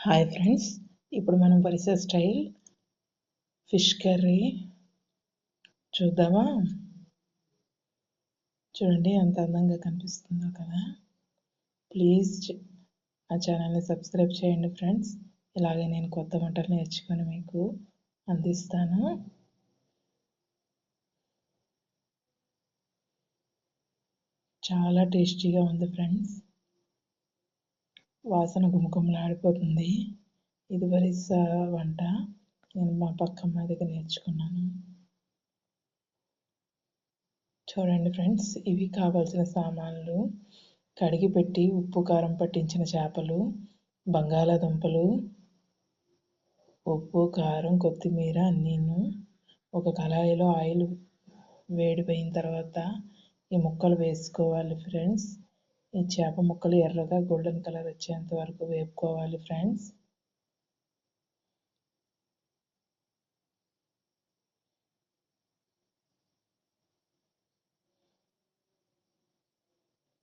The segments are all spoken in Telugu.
హాయ్ ఫ్రెండ్స్, ఇప్పుడు మనం పరిసర స్టైల్ ఫిష్ కర్రీ చూద్దామా? చూడండి ఎంత అందంగా కనిపిస్తుందో కదా. ప్లీజ్ ఆ ఛానల్ని సబ్స్క్రైబ్ చేయండి ఫ్రెండ్స్. ఇలాగే నేను కొత్త వంటలు నేర్చుకొని మీకు అందిస్తాను. చాలా టేస్టీగా ఉంది ఫ్రెండ్స్. వాసన గుమగుమలాడిపోతుంది. ఇది వరిస వంట నేను మా పక్కమ్మ దగ్గర నేర్చుకున్నాను. చూడండి ఫ్రెండ్స్, ఇవి కావాల్సిన సామాన్లు: కడిగి పెట్టి ఉప్పు కారం పట్టించిన చేపలు, బంగాళాదుంపలు, ఉప్పు కారం కొత్తిమీర అన్నీను. ఒక కళాయిలో ఆయిల్ వేడిపోయిన తర్వాత ఈ ముక్కలు వేసుకోవాలి ఫ్రెండ్స్. ఈ చేప ముక్కలు ఎర్రగా గోల్డెన్ కలర్ వచ్చేంత వరకు వేపుకోవాలి ఫ్రెండ్స్.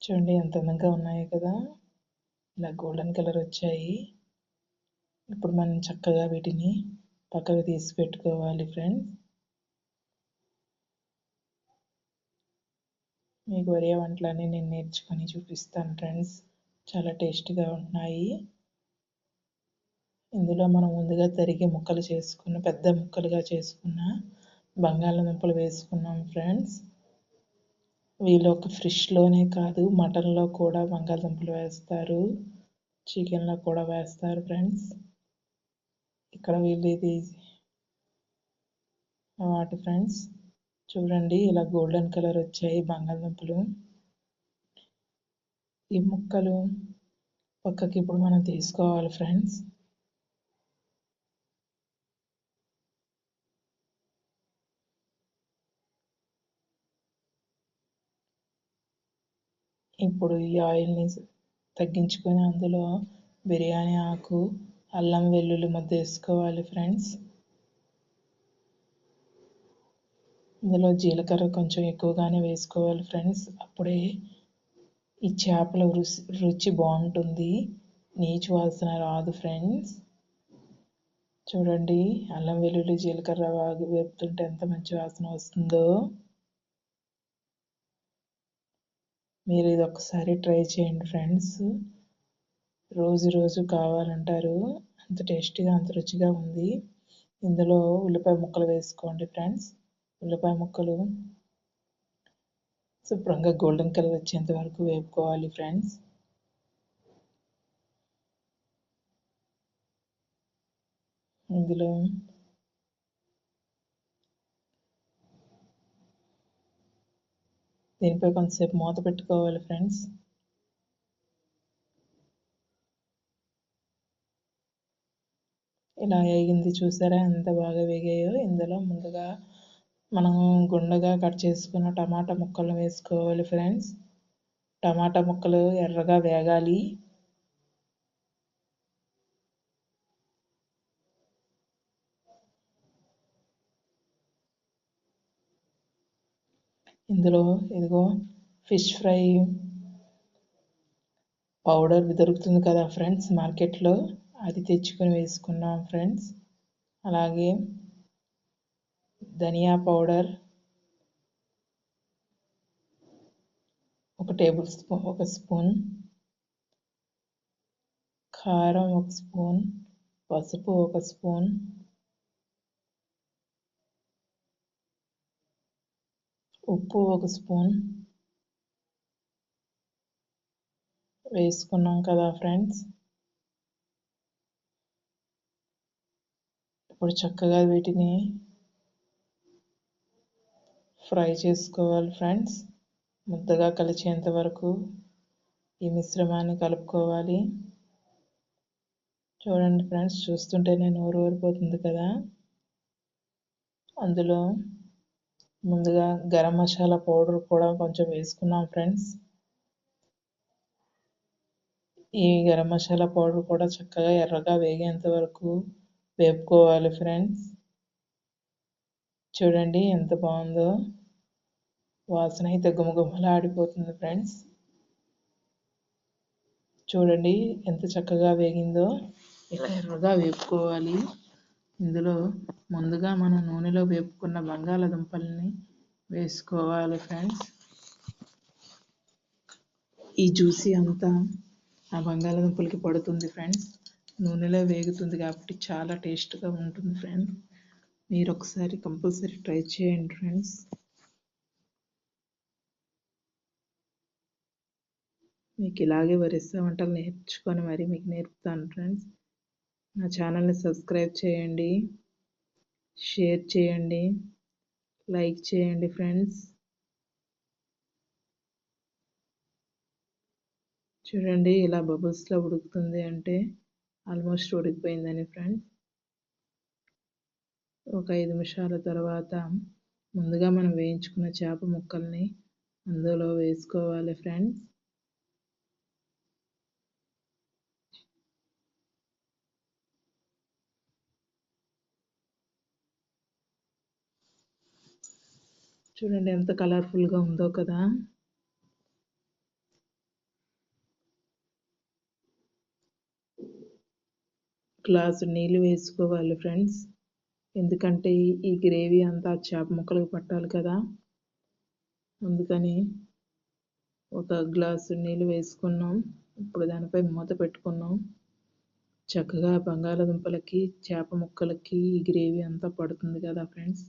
చూడండి ఎంత అందంగా ఉన్నాయి కదా, ఇలా గోల్డెన్ కలర్ వచ్చాయి. ఇప్పుడు మనం చక్కగా వీటిని పక్కకు తీసి పెట్టుకోవాలి ఫ్రెండ్స్. మీకు వరియా వంటలన్నీ నేను నేర్చుకొని చూపిస్తాను ఫ్రెండ్స్. చాలా టేస్టీగా ఉన్నాయి. ఇందులో మనం ముందుగా తరిగి ముక్కలు చేసుకున్న పెద్ద ముక్కలుగా చేసుకున్న బంగాళాదుంపలు వేసుకున్నాం ఫ్రెండ్స్. వీళ్ళు ఒక ఫిష్లోనే కాదు, మటన్లో కూడా బంగాళాదుంపలు వేస్తారు, చికెన్లో కూడా వేస్తారు ఫ్రెండ్స్. ఇక్కడ వీళ్ళు ఇది వాటి ఫ్రెండ్స్. చూడండి ఇలా గోల్డెన్ కలర్ వచ్చాయి బంగాళదుంపలు. ఈ ముక్కలు పక్కకి ఇప్పుడు మనం తీసుకోవాలి ఫ్రెండ్స్. ఇప్పుడు ఈ ఆయిల్ని తగ్గించుకొని అందులో బిర్యానీ ఆకు, అల్లం వెల్లుల్లి ముద్ద వేసుకోవాలి ఫ్రెండ్స్. ఇందులో జీలకర్ర కొంచెం ఎక్కువగానే వేసుకోవాలి ఫ్రెండ్స్. అప్పుడే ఈ చేపల రుచి బాగుంటుంది, నీచు వాసన రాదు ఫ్రెండ్స్. చూడండి అల్లం వెల్లుల్లి జీలకర్ర వేపుతుంటే ఎంత మంచి వాసన వస్తుందో. మీరు ఇది ఒకసారి ట్రై చేయండి ఫ్రెండ్స్. రోజు రోజు కావాలంటారు, అంత టేస్టీగా అంత రుచిగా ఉంది. ఇందులో ఉల్లిపాయ ముక్కలు వేసుకోండి ఫ్రెండ్స్. ఉల్లిపాయ ముక్కలు శుభ్రంగా గోల్డెన్ కలర్ వచ్చేంత వరకు వేపుకోవాలి ఫ్రెండ్స్. ఇందులో దీనిపై కొంతసేపు మూత పెట్టుకోవాలి ఫ్రెండ్స్. ఇలా వేగింది చూసారా ఎంత బాగా వేగాయో. ఇందులో ముందుగా మనం గుండగా కట్ చేసుకున్న టమాటా ముక్కలు వేసుకోవాలి ఫ్రెండ్స్. టమాటా ముక్కలు ఎర్రగా వేగాలి. ఇందులో ఇదిగో ఫిష్ ఫ్రై పౌడర్ దొరుకుతుంది కదా ఫ్రెండ్స్ మార్కెట్లో, అది తెచ్చుకొని వేసుకున్నాం ఫ్రెండ్స్. అలాగే ధనియా పౌడర్ ఒక స్పూన్, కారం ఒక స్పూన్, పసుపు ఒక స్పూన్, ఉప్పు ఒక స్పూన్ వేసుకున్నాం కదా ఫ్రెండ్స్. ఇప్పుడు చక్కగా వీటిని ఫ్రై చేసుకోవాలి ఫ్రెండ్స్. ముద్దగా కలిసేంత వరకు ఈ మిశ్రమాన్ని కలుపుకోవాలి. చూడండి ఫ్రెండ్స్, చూస్తుంటేనే నోరు ఊరిపోతుంది కదా. అందులో ముందుగా గరం మసాలా పౌడర్ కూడా కొంచెం వేసుకున్నాం ఫ్రెండ్స్. ఈ గరం మసాలా పౌడర్ కూడా చక్కగా ఎర్రగా వేగేంత వరకు వేపుకోవాలి ఫ్రెండ్స్. చూడండి ఎంత బాగుందో, వాసన అయితే గుమగుమలాడిపోతుంది ఫ్రెండ్స్. చూడండి ఎంత చక్కగా వేగిందో. ఇలా ఎర్రగా వేపుకోవాలి. ఇందులో ముందుగా మనం నూనెలో వేపుకున్న బంగాళాదుంపల్ని వేసుకోవాలి ఫ్రెండ్స్. ఈ జ్యూసీ అంతా ఆ బంగాళాదుంపలకి పడుతుంది ఫ్రెండ్స్. నూనెలో వేగుతుంది కాబట్టి చాలా టేస్ట్గా ఉంటుంది ఫ్రెండ్స్. మీరు ఒకసారి కంపల్సరీ ట్రై చేయండి ఫ్రెండ్స్. మీకు ఇలాగే ఒరిస్సా వంటలు నేర్చుకొని మరి మీకు నేర్పుతాను ఫ్రెండ్స్. నా ఛానల్ని సబ్స్క్రైబ్ చేయండి, షేర్ చేయండి, లైక్ చేయండి ఫ్రెండ్స్. చూడండి ఇలా బబుల్స్లో ఉడుకుతుంది అంటే ఆల్మోస్ట్ ఉడికిపోయిందని ఫ్రెండ్స్. ఒక 5 నిమిషాల తర్వాత ముందుగా మనం వేయించుకున్న చేప ముక్కల్ని అందులో వేసుకోవాలి ఫ్రెండ్స్. చూడండి ఎంత కలర్ఫుల్గా ఉందో కదా. గ్లాసు నీళ్ళు వేసుకోవాలి ఫ్రెండ్స్. ఎందుకంటే ఈ గ్రేవీ అంతా చేప ముక్కలకు పట్టాలి కదా, అందుకని ఒక గ్లాసు నీళ్ళు వేసుకున్నాం. ఇప్పుడు దానిపై మూత పెట్టుకున్నాం. చక్కగా బంగాళాదుంపలకి చేప ముక్కలకి ఈ గ్రేవీ అంతా పడుతుంది కదా ఫ్రెండ్స్.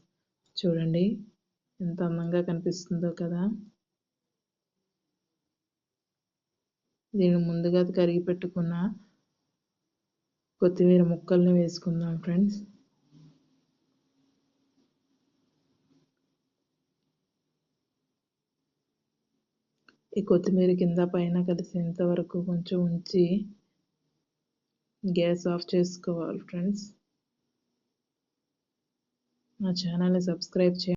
చూడండి ఎంత అందంగా కనిపిస్తుందో కదా. దీన్ని ముందుగా కరిగి పెట్టుకున్న కొత్తిమీర ముక్కల్ని వేసుకుందాం ఫ్రెండ్స్. ఈ కొత్తిమీర కింద పైన కలిసేంత వరకు కొంచెం ఉంచి గ్యాస్ ఆఫ్ చేసుకోవాలి ఫ్రెండ్స్. నా ఛానల్ని సబ్స్క్రైబ్ చేయండి.